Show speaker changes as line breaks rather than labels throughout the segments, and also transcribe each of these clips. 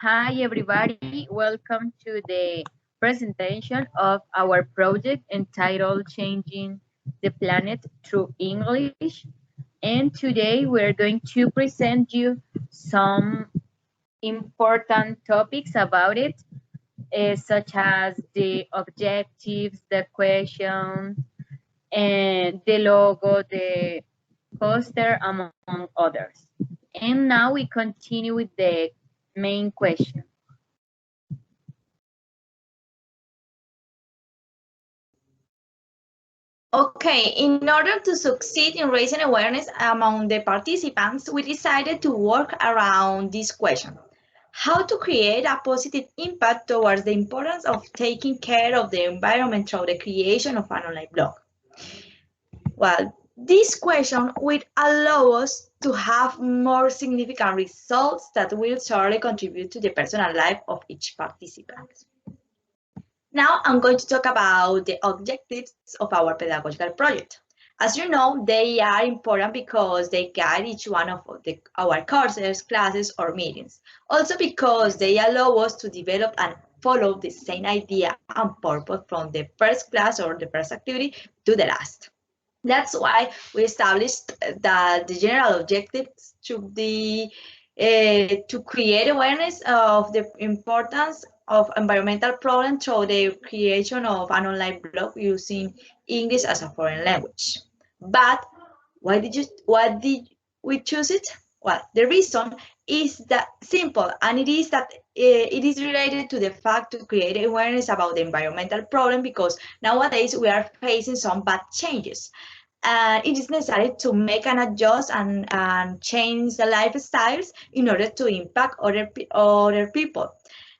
Hi everybody, welcome to the presentation of our project entitled Changing the Planet Through English. And today we're going to present you some important topics about it, such as the objectives, the questions, and the logo, the poster, among others. And now we continue with the main question.
Okay, in order to succeed in raising awareness among the participants, we decided to work around this question. How to create a positive impact towards the importance of taking care of the environment through the creation of an online blog. Well, this question will allow us to have more significant results that will surely contribute to the personal life of each participant. Now I'm going to talk about the objectives of our pedagogical project. As you know, they are important because they guide each one of our courses, classes, or meetings. Also because they allow us to develop and follow the same idea and purpose from the first class or the first activity to the last. That's why we established that the general objectives should be to create awareness of the importance of environmental problems through the creation of an online blog using English as a foreign language. But why did we choose it? Well, the reason is that simple, and it is that it is related to the fact to create awareness about the environmental problem because nowadays we are facing some bad changes. And it is necessary to make an adjust and change the lifestyles in order to impact other people.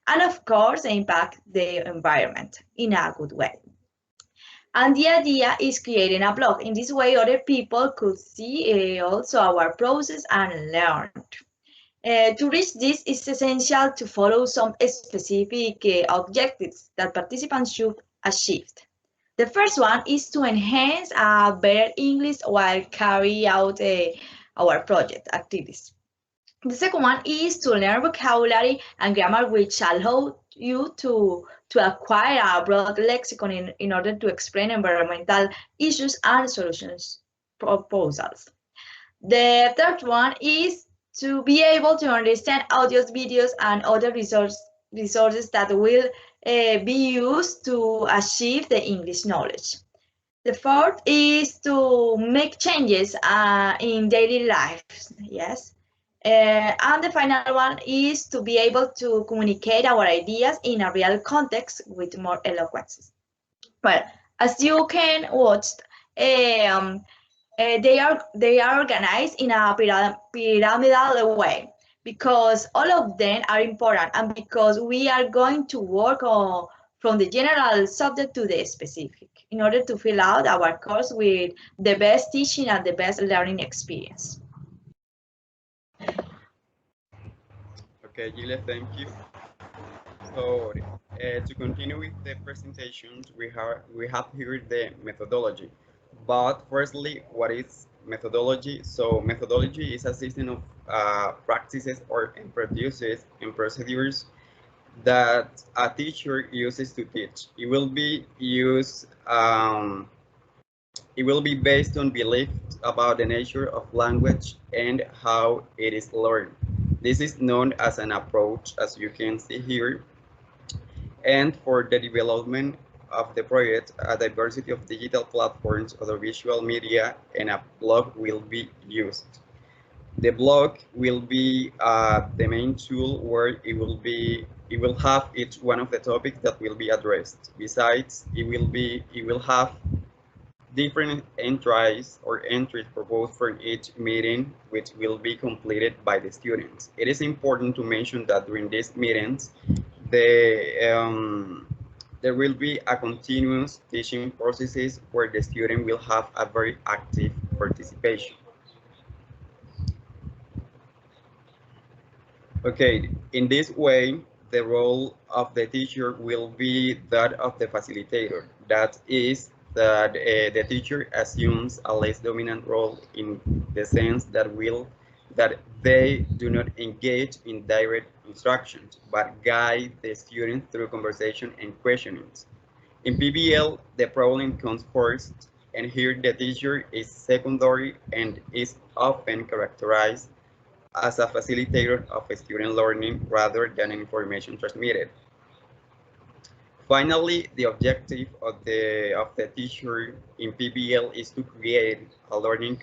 And of course, impact the environment in a good way. And the idea is creating a blog. In this way, other people could see also our process and learn. To reach this, it's essential to follow some specific objectives that participants should achieve. The first one is to enhance better English while carry out our project activities. The second one is to learn vocabulary and grammar which allow you to acquire a broad lexicon in order to explain environmental issues and solutions proposals. The third one is to be able to understand audios, videos, and other resources that will be used to achieve the English knowledge. The fourth is to make changes in daily life, yes. And the final one is to be able to communicate our ideas in a real context with more eloquence. Well, as you can watch, um, they are organized in a pyramidal way because all of them are important and because we are going to work on from the general subject to the specific in order to fill out our course with the best teaching and the best learning experience.
Okay, Gile, thank you. So to continue with the presentations, we have here the methodology. But firstly, what is methodology? So methodology is a system of practices or produces and procedures that a teacher uses to teach. It will be used. It will be based on beliefs about the nature of language and how it is learned. This is known as an approach, as you can see here. And for the development of the project, a diversity of digital platforms, audiovisual media, and a blog will be used. The blog will be the main tool where it will have each one of the topics that will be addressed. Besides, it will have different entries proposed for each meeting, which will be completed by the students. It is important to mention that during these meetings, there will be a continuous teaching processes where the student will have a very active participation. Okay, in this way, the role of the teacher will be that of the facilitator. That is that the teacher assumes a less dominant role in the sense that that they do not engage in direct instructions, but guide the students through conversation and questionings. In PBL, the problem comes first, and here the teacher is secondary and is often characterized as a facilitator of student learning rather than information transmitted. Finally, the objective of the teacher in PBL is to create a learning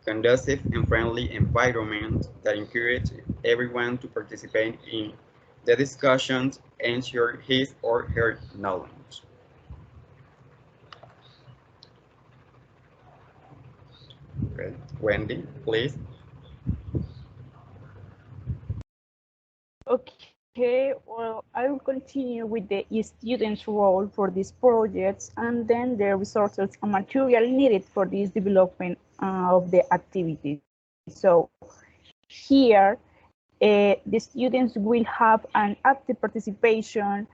conducive and friendly environment that encourages everyone to participate in the discussions and share his or her knowledge. Okay. Wendy, please.
Okay, well, I will continue with the student's role for these projects and then the resources and material needed for this development of the activities. So here, the students will have an active participation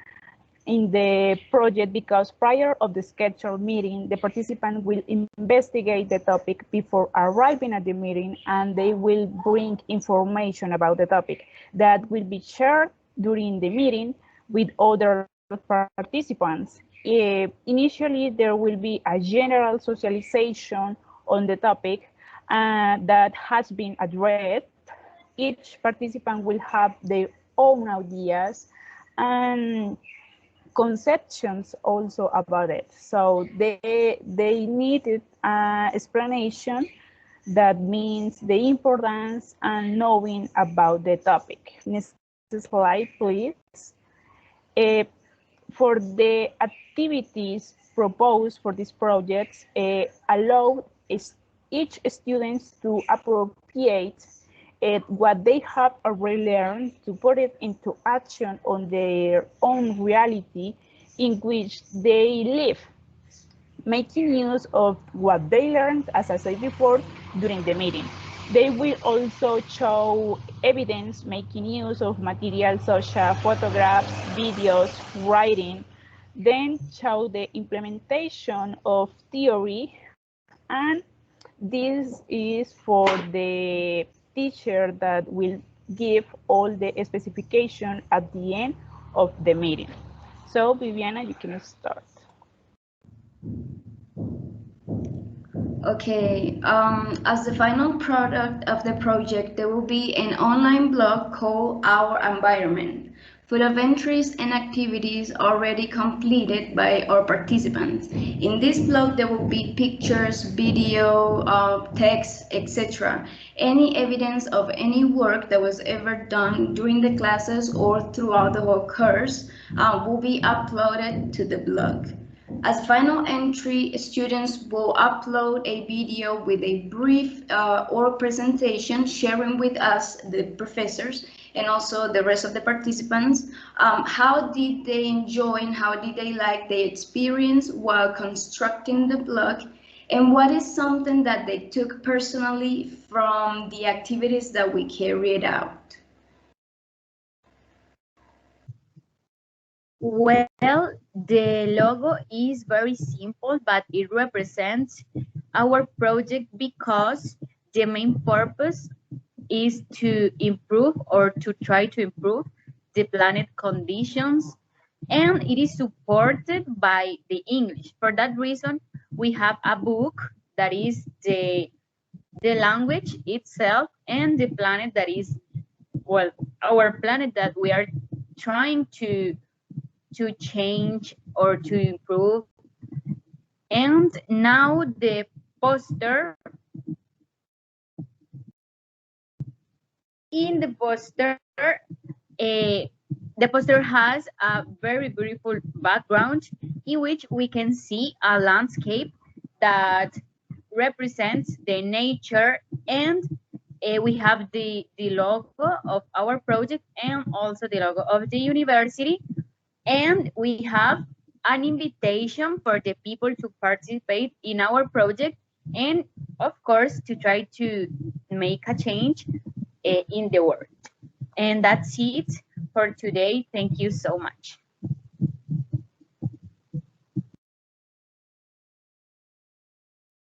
in the project because prior of the scheduled meeting, the participant will investigate the topic before arriving at the meeting, and they will bring information about the topic that will be shared during the meeting with other participants. Initially, there will be a general socialization on the topic that has been addressed. Each participant will have their own ideas and conceptions also about it. So they needed an explanation that means the importance and knowing about the topic. Next slide, please. For the activities proposed for these projects, allow each student to appropriate what they have already learned to put it into action on their own reality in which they live, making use of what they learned, as I said before, during the meeting. They will also show evidence making use of materials such as photographs, videos, writing, then show the implementation of theory, and this is for the teacher that will give all the specification at the end of the meeting. So Viviana, you can start.
Okay, as the final product of the project, there will be an online blog called Our Environment, full of entries and activities already completed by our participants. In this blog, there will be pictures, video, text, etc. Any evidence of any work that was ever done during the classes or throughout the whole course will be uploaded to the blog. As final entry, students will upload a video with a brief or presentation sharing with us, the professors, and also the rest of the participants, how did they enjoy and how did they like the experience while constructing the blog, and what is something that they took personally from the activities that we carried out.
Well, the logo is very simple, but it represents our project because the main purpose is to improve or to try to improve the planet conditions, and it is supported by the English. For that reason, we have a book that is the language itself and the planet that is, well, our planet that we are trying to change or to improve. And now the poster, in the poster, the poster has a very beautiful background in which we can see a landscape that represents the nature, and we have the logo of our project and also the logo of the university. And we have an invitation for the people to participate in our project and, of course, to try to make a change in the world. And that's it for today. Thank you so much.